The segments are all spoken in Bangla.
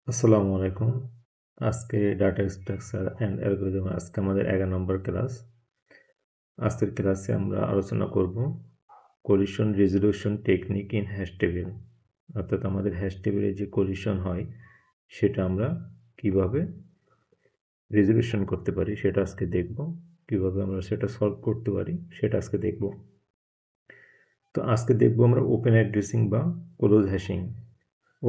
আসসালামু আলাইকুম। আজকে ডাটা স্ট্রাকচার অ্যান্ড অ্যালগরিদম আজকে আমাদের 11 নম্বর ক্লাস। আজকের ক্লাসে আমরা আলোচনা করব collision resolution technique in hash table. অর্থাৎ আমাদের হ্যাশ টেবিলে যে কলিশন হয় সেটা আমরা কিভাবে রেজোলিউশন করতে পারি সেটা আজকে দেখব। কিভাবে আমরা সেটা সলভ করতে পারি সেটা আজকে দেখব। তো আজকে দেখব আমরা ওপেন অ্যাড্রেসিং বা ক্লোজ হ্যাশিং।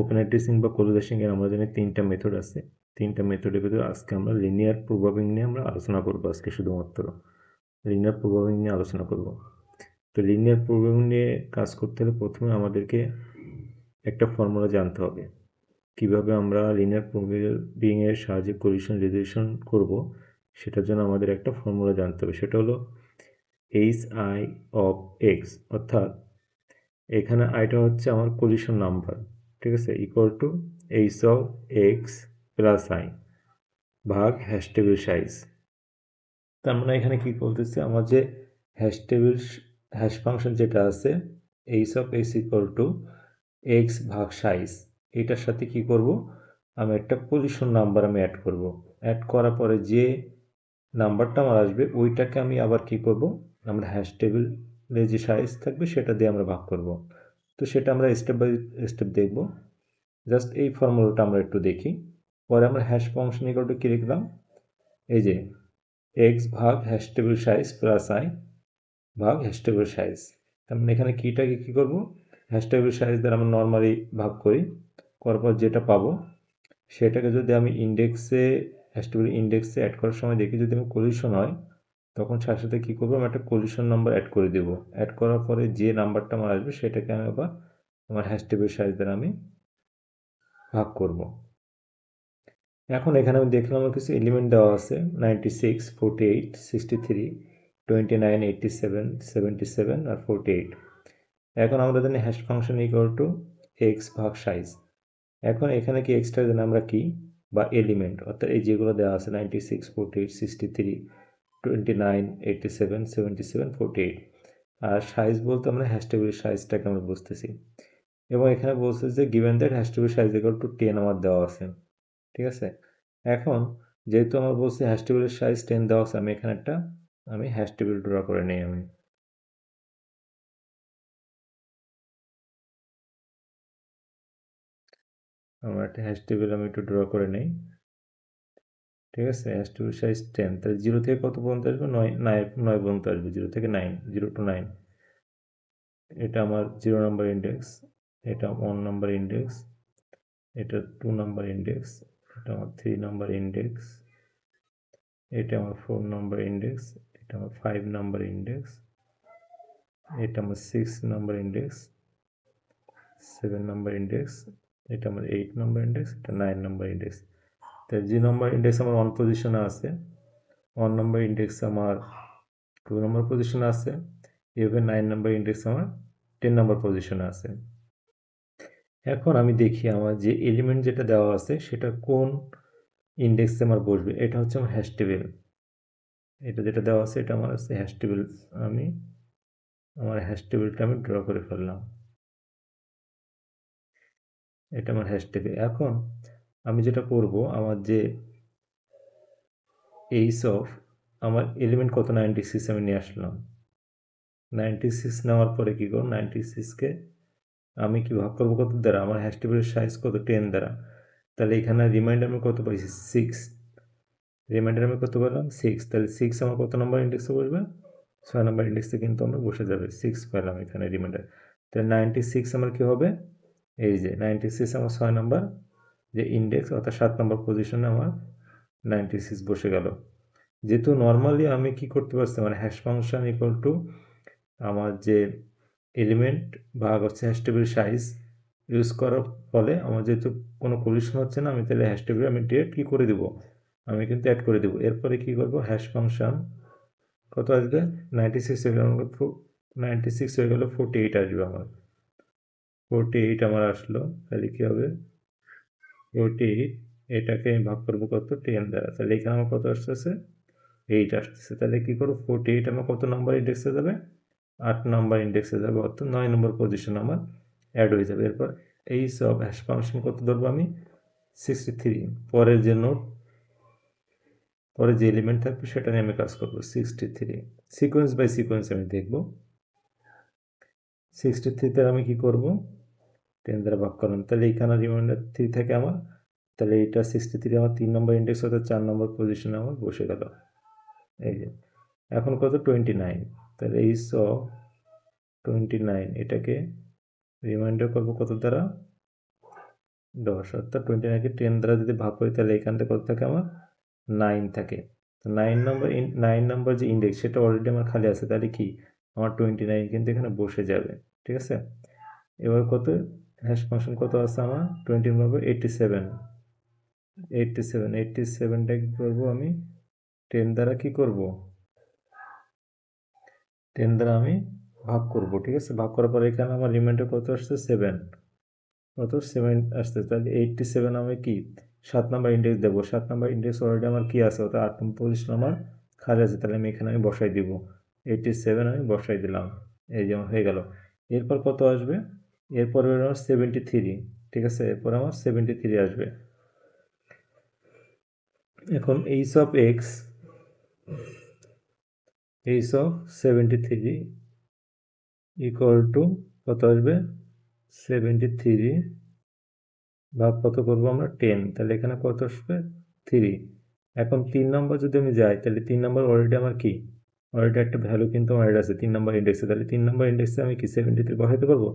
ওপেন অ্যাড্রেসিং বা ক্লোজ হ্যাশিং এর আমরা জানি 3টা মেথড আছে। 3টা মেথডের ভিতরে আজকে আমরা লিনিয়ার প্রোগ্রামিং নিয়ে আমরা আলোচনা করব আজকে শুধুমাত্র। লিনিয়ার প্রোগ্রামিং নিয়ে আলোচনা করব। তো লিনিয়ার প্রোগ্রামিং নিয়ে কাজ করতে হলে প্রথমে আমাদেরকে একটা ফর্মুলা জানতে হবে। কিভাবে আমরা লিনিয়ার প্রোগ্রামিং এর সাহায্যে কলিশন রেজোলিউশন করব সেটার জন্য আমাদের একটা ফর্মুলা জানতে হবে। সেটা হলো hi of x, অর্থাৎ এখানে আইটা হচ্ছে আমার কলিশন নাম্বার, ঠিক আছে, equal to H of x plus I ভাগ হ্যাশ টেবিল সাইজ। তার মানে এখানে কি বলতেছে, আমার যে হ্যাশ টেবিল হ্যাশ ফাংশন যেটা আছে H of x equal to x ভাগ সাইজ, এটার সাথে কি করব, আমি একটা কলিশন নাম্বার আমি অ্যাড করব। অ্যাড করার পরে যে নাম্বারটা আমার আসবে ওইটাকে আমি আবার কি করব, আমরা হ্যাশ টেবিলে যে সাইজ থাকবে সেটা দিয়ে আমরা ভাগ করব। তো সেটা আমরা স্টেপ বাই স্টেপ দেখব। জাস্ট এই ফর্মুলাটা আমরা একটু দেখি। পরে আমরা হ্যাশ ফাংশন ইকুয়াল টু কি লিখলাম, এই যে এক্স ভাগ hash table size plus I ভাগ হ্যাশ টেবিল সাইজ। তার মানে এখানে কিটাকে কী করবো, হ্যাশ টেবিল সাইজ দ্বারা আমরা নর্মালি ভাগ করি, করার পর যেটা পাবো সেটাকে যদি আমি ইন্ডেক্সে হ্যাশ টেবিল ইন্ডেক্সে অ্যাড করার সময় দেখি যদি আমি কলিশন হয় তখন সাথে সাথে কী করবো, আমি একটা কলিশন নাম্বার অ্যাড করে দেবো। অ্যাড করার পরে যে নাম্বারটা আমার আসবে সেটাকে আমি আবার আমার হ্যাশ টেবিল সাইজ দ্বারা আমি ভাগ করব। এখন এখানে আমি দেখলাম আমার কিছু এলিমেন্ট দেওয়া আছে 96, 48, 63, 29, 87, 77 আর 48। এখন আমরা জানি hash function equal to x ভাগ সাইজ। এখন এখানে কি এক্সট্রা জানি আমরা কি বা এলিমেন্ট, অর্থাৎ এই যেগুলো দেওয়া আছে 96, 48, 63, 29, 87, 77, 48। আর সাইজ বলতে আমরা হ্যাশ টেবিলের সাইজটাকে আমরা বুঝতেছি। এবং এখানে বলছে যে given that hash table size equal to 10 আমার দেওয়া আছে, ঠিক আছে। এখন যেহেতু আমার বলছে হ্যাশ টেবিলের সাইজ 10 দেওয়া আছে, আমি এখানে একটা হ্যাশ টেবিল ড্র করে নিই। আমার একটা হ্যাশ টেবিল আমি একটু ড্র করে নিই, ঠিক আছে। হ্যাশ টেবিল সাইজ 10, তাহলে 0 থেকে কত পর্যন্ত আসবে, 9 পর্যন্ত আসবে, 0 থেকে 9, 0 to 9। এটা আমার 0 নাম্বার ইন্ডেক্স, এটা 1 নাম্বার ইন্ডেক্স, এটা 2 নাম্বার ইন্ডেক্স, এটা আমার 3 নাম্বার ইন্ডেক্স, এটা আমার 4 নাম্বার ইন্ডেক্স, এটা আমার 5 নাম্বার ইন্ডেক্স, এটা আমার 6 নাম্বার ইন্ডেক্স, 7 নাম্বার ইন্ডেক্স, এটা আমার 8 নাম্বার ইন্ডেক্স, এটা 9 নাম্বার ইন্ডেক্স। তাই যে নাম্বার ইন্ডেক্স আমার 1 পজিশনে আছে, 1 নাম্বার ইন্ডেক্স আমার 2 নম্বর পজিশনে আছে, এভাবে 9 নাম্বার ইন্ডেক্স আমার 10 নাম্বার পজিশনে আছে। এখন আমি দেখি আমার যে এলিমেন্ট যেটা দেওয়া আছে সেটা কোন ইন্ডেক্সে আমার বসবে। এটা হচ্ছে আমার হ্যাশ টেবিল, এটা যেটা দেওয়া আছে এটা আমার আছে হ্যাশ টেবিল। আমি আমার হ্যাশ টেবিলটা আমি ড্র করে ফেললাম, এটা আমার হ্যাশ টেবিল। এখন আমি যেটা করব, আমার যে এইচ অফ আমার এলিমেন্ট কত 96 আমি নিয়ে আসলাম। 96 নেওয়ার পরে কী করব, 96কে আমি কি ভাগ করবো কত দ্বারা, আমার হ্যাশ টেবিলের সাইজ কত 10 দ্বারা। তাহলে এখানে রিমাইন্ডার আমি কত পাইছি 6, রিমাইন্ডার আমি কত পেলাম 6। তাহলে 6 আমার কত নম্বর ইন্ডেক্সে বসবে, 6 নম্বর ইন্ডেক্সে কিন্তু আমরা বসে যাবে, 6 পেলাম এখানে রিমাইন্ডার। তাহলে 96 আমার কী হবে, এই যে 96 আমার 6 নম্বর যে ইন্ডেক্স, অর্থাৎ 7 নম্বর পজিশনে আমার 96 বসে গেল। যেহেতু নর্মালি আমি কি করতে পারছি, মানে হ্যাশ ফাংশন ইকুয়াল টু আমার যে এলিমেন্ট ভাগ হচ্ছে হ্যাশ টেবিল সাইজ ইউজ করার ফলে আমার যেহেতু কোনো কলিশন হচ্ছে না, আমি তাহলে হ্যাশ টেবিল আমি ডিরেক্ট কী করে দেবো, আমি কিন্তু অ্যাড করে দেবো। এরপরে কী করবো, হ্যাশ ফাংশন কত আসবে 96 হয়ে গেল, 96 হয়ে গেল 48 আসবে আমার, 48 আমার আসলো। তাহলে কী হবে 48, এটাকে আমি ভাগ করবো কত 10 দ্বারা, তাহলে এখানে আমার কত আসতেছে 8 আসতেছে। তাহলে কী করবো 48 আমার কত নাম্বার ইন্ডেক্সে যাবে, 8 নাম্বার ইন্ডেক্সে যাবে, অর্থাৎ 9 নম্বর পজিশন আমার অ্যাড হয়ে যাবে। এরপর এই সব হ্যাশ ফাংশন কত ধরবো আমি 63 পরের যে নোট পরে যে এলিমেন্ট থাকবে সেটা নিয়ে আমি কাজ করবো 63 সিকোয়েন্স বাই সিকোয়েন্স আমি দেখব 63তে আমি কি করব 10 দ্বারা ভাগ করলাম তাহলে এইখানে রিমাইন্ডার 3 থাকে আমার তাহলে এইটা 63 আমার 3 নম্বর ইন্ডেক্স অর্থাৎ 4 নম্বর পজিশনে আমার বসে গেল এই যে এখন কত 29 তাহলে এই 29 এটাকে রিমাইন্ডার করব কত দ্বারা 10 অর্থাৎ 29কে 10 দ্বারা যদি ভাগ করি তাহলে এখান থেকে কত থাকে আমার 9 থাকে তো 9 নম্বর যে ইন্ডেক্স সেটা অলরেডি আমার খালি আছে তাহলে কি আমার 29 কিন্তু এখানে বসে যাবে ঠিক আছে এবার কত হ্যাশ ফাংশন কত আছে আমার 20 নম্বর 87টা কি করবো আমি 10 দ্বারা কি করব 10 দ্বারা আমি ভাগ করব ঠিক আছে ভাগ করার পরে এখানে আমার রিমাইন্ডার কত আসছে 7 কত 7 আসছে তাহলে 87 আমি কি 7 নাম্বার ইন্ডেক্স দেবো 7 নাম্বার ইন্ডেক্স অলরেডি আমার কি আছে ওটা 8 নম্বর পজিশন আমার খালি আছে তাহলে আমি এখানে বসাই দিব 87 আমি বসাই দিলাম এই যেমন হয়ে গেল এরপর কত আসবে এরপরে আমার 73 ঠিক আছে এরপর আমার 73 আসবে এখন H of x H of 73 equal to কত আসবে 73 ভাগ কত করবো আমরা 10 তাহলে এখানে কত আসবে 3 এখন 3 নম্বর যদি আমি যাই তাহলে 3 নম্বর অলরেডি আমার কি অলরেডি একটা ভ্যালু কিন্তু আমার আছে 3 নম্বর ইন্ডেক্সে তাহলে 3 নম্বর ইন্ডেক্সে আমি কি 73 বসাতে পারবো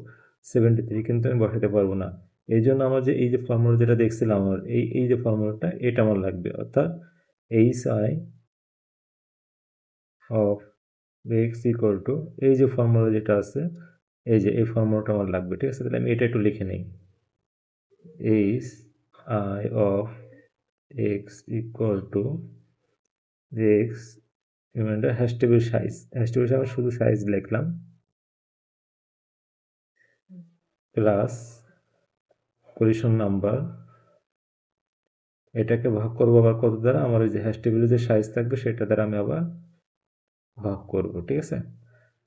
73 কিন্তু আমি বসাতে পারবো না এই জন্য আমার যে এই যে ফর্মুলা যেটা দেখছিলাম আমার এই যে ফর্মুলাটা এটা আমার লাগবে অর্থাৎ H I of x equal to এই যে ফর্মুলা যেটা আছে এই যে এই ফর্মুলাটা আমার লাগবে ঠিক আছে তাহলে আমি এটা একটু লিখে নিই H I of x equal to x reminder hash table size আমি শুধু সাইজ লিখলাম প্লাস পজিশন নাম্বার এটাকে ভাগ করবো আবার কত দ্বারা আমার ওই যে হ্যাশ টেবিলে যে সাইজ থাকবে সেটা দ্বারা আমি আবার ভাগ করব ঠিক আছে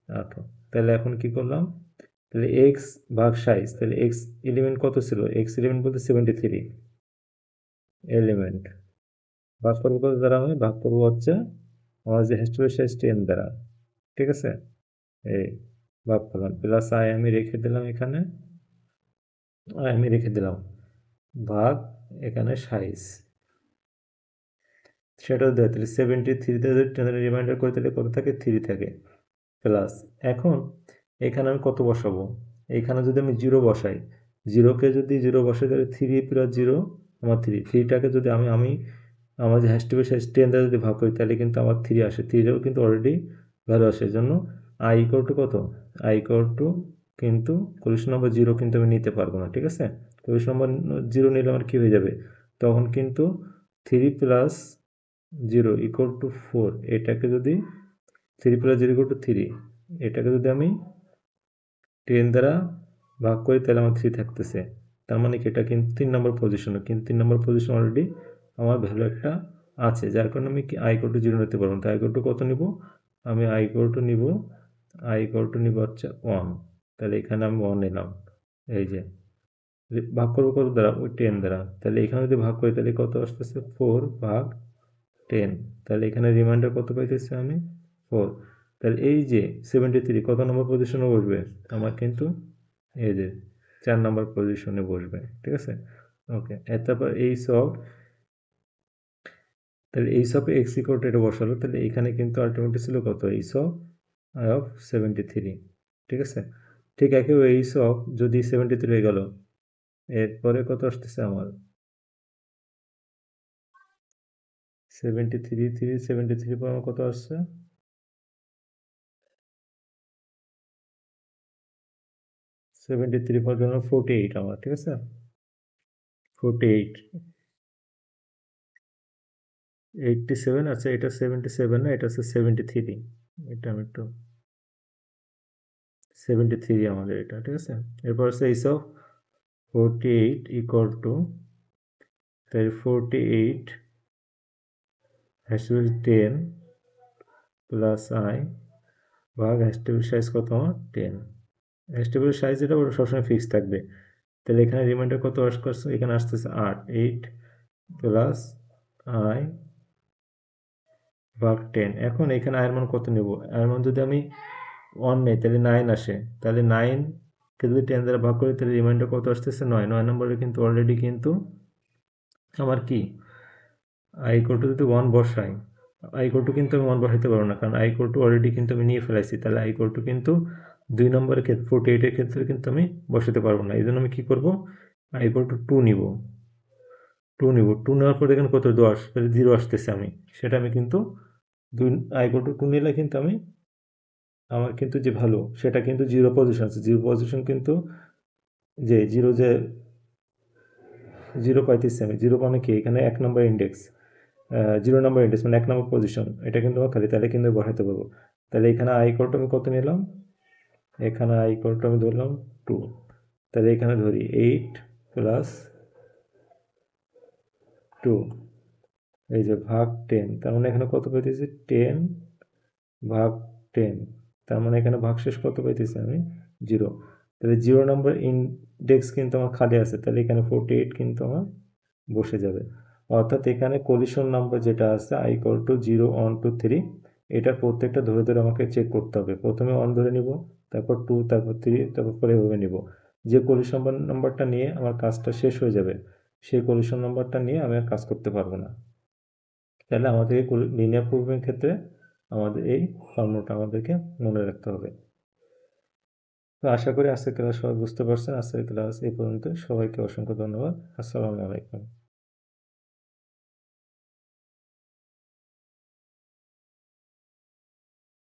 আচ্ছা তাহলে এখন কি করলাম তাহলে এক্স ভাগ সাইজ তাহলে এক্স এলিমেন্ট কত ছিল এক্স এলিমেন্ট বলতে 73 এলিমেন্ট ভাগ করবো কত দ্বারা আমি ভাগ করবো হচ্ছে আমার যে হ্যাশ টেবিল সাইজ 10 দ্বারা ঠিক আছে এই ভাগ করলাম প্লাস আই আমি রেখে দিলাম এখানে আমি রেখে দিলাম ভাগ এখানে সাইজ সেটাও দেয় তাহলে 73তে যদি 10 রিমাইন্ডার করে তাহলে কত থাকে 3 থাকে প্লাস এখন এখানে আমি কত বসাবো এখানে যদি আমি 0 বসাই 0কে যদি 0 বসাই তাহলে 3 প্লাস 0 আমার 3টাকে যদি আমি আমার যে হ্যাশ টেবিল সাইজ 10 দ্বারা যদি ভাগ করি তাহলে কিন্তু আমার 3 আসে 3টাও কিন্তু অলরেডি ভ্যালু আসে এই জন্য আই ইকুয়াল টু কত আই ইকুয়াল টু কিন্তু কোয়েশ্চন নম্বর 0 কিন্তু আমি নিতে পারবো না ঠিক আছে কোয়েশ্চন নম্বর 0 নিলে আমার কী হয়ে যাবে তখন কিন্তু 3 প্লাস 0 ইকুয়াল টু 4 এটাকে যদি 3 প্লাস 0 ইকুয়াল টু 3 এটাকে যদি আমি 10 দ্বারা ভাগ করি তাহলে আমার 3 থাকতেছে তার মানে কি এটা কিন্তু 3 নম্বর পজিশনে কিন্তু 3 নম্বর পজিশন অলরেডি আমার ভ্যালু একটা আছে যার কারণে আমি কি আই ইকুয়াল টু 0 নিতে পারবো না আই ইকুয়াল টু কত নিব আমি আই ইকুয়াল টু নিব হচ্ছে 1 তাহলে এখানে আমি 1 নিলাম এই যে ভাগ করবো কত দ্বারা ওই 10 দ্বারা তাহলে এখানে যদি ভাগ করি তাহলে কত আসতেছে 4 ভাগ 10 তাহলে এখানে রিমাইন্ডার কত পাইতেছি আমি 4 তাহলে এই যে 73 কত নম্বর পজিশনে বসবে আমার কিন্তু এই যে 4 নম্বর পজিশনে বসবে ঠিক আছে ওকে তারপর তাহলে এই সব এক্স ইকুয়াল টু এটা বসালো তাহলে এখানে কিন্তু আলটিমেটলি ছিল কত এই সব আই অফ 73 ঠিক আছে ঠিক একইভাবে এই সব যদি 73 হয়ে গেল এরপরে কত আসতেছে আমার 73 পর আমার কত আসছে 73 পর জন্য 48 আমার ঠিক আছে 48 87 আচ্ছা এটা 77 না এটা হচ্ছে 73 এটা আমি একটু 73 আমাদের এটা ঠিক আছে এরপর হচ্ছে এইসব 48 ইকুয়াল টু তাই 48 হ্যাশ টেবিল 10 প্লাস আই ভাগ হ্যাশ টেবিল সাইজ কত আমার 10 হ্যাশ টেবিল সাইজ এটা সবসময় ফিক্স থাকবে তাহলে এখানে রিমাইন্ডার কত আসছে, এখানে আসতেছে 8, 8 প্লাস i ভাগ 10। এখন এখানে i এর মান কত নেব? i এর মান যদি আমি 1 নেই তাহলে 9 আসে। তাহলে 9 কে যদি 10 দ্বারা ভাগ করি তাহলে রিমাইন্ডার কত আসতেছে? 9। 9 নম্বরে কিন্তু অলরেডি কিন্তু আমার কি i ইকুয়াল টু যদি 1 বসাই, i ইকুয়াল টু কিন্তু আমি 1 বসাইতে পারবো না, কারণ i ইকুয়াল টু অলরেডি কিন্তু আমি নিয়ে ফেলাইছি। তাহলে i ইকুয়াল টু কিন্তু 2 নম্বরের ক্ষেত্রে 48 এর ক্ষেত্রে কিন্তু আমি বসাতে পারবো না। এই জন্য আমি কি করব? i ইকুয়াল টু 2 নিব। 2 নিব। 2 নেওয়ার পর এখানে কত? 10, তাহলে 0 আসতেছে আমি। সেটা আমি কিন্তু i ইকুয়াল টু 2 নিলে কিন্তু আমার কিন্তু যে ভ্যালু সেটা কিন্তু 0 পজিশন আছে। 0 পজিশন কিন্তু যে 0 পাইতেছি আমি। 0 মানে কি? এখানে 1 নম্বর ইনডেক্স, 0 নম্বর ইনডেক্স মানে 1 নম্বর পজিশন। এটা কিন্তু আমার খালি, তাহলে কিন্তু বসাতে পারবো। তাহলে এখানে i ইকুয়াল টু আমি কত নিলাম? এখানে i ইকুয়াল টু আমি ধরলাম 2। তাহলে এখানে ধরি 8 প্লাস 2, এই যে ভাগ 10। তার মানে এখানে কত পাইতেছি? 10 ভাগ 10। তার মানে এখানে ভাগশেষ কত পাইতেছি আমি? 0। তাহলে 0 নম্বর ইনডেক্স কিন্তু আমার খালি আছে, তাহলে এখানে 48 কিন্তু আমার বসে যাবে। অর্থাৎ এখানে কোলিশন নাম্বার যেটা আছে i ইকুয়াল টু 0, 1, 2, 3, এটার প্রত্যেকটা ধরে ধরে আমাকে চেক করতে হবে। প্রথমে 1 ধরে নিব, তারপর 2, তারপর 3, তারপর 4 এভাবে নিব। যে কোলিশন নাম্বারটা নিয়ে আমার কাজটা শেষ হয়ে যাবে, সেই কোলিশন নাম্বারটা নিয়ে আমি আর কাজ করতে পারবো না। তাহলে আমাদেরকে লিনিয়ার প্রোগ্রামিং ক্ষেত্রে আমাদের এই ফর্মুলাটা আমাদেরকে মনে রাখতে হবে। তো আশা করি আজকের ক্লাস সবাই বুঝতে পারছেন। আজকের ক্লাস এই পর্যন্ত। সবাইকে অসংখ্য ধন্যবাদ। আসসালামু আলাইকুম।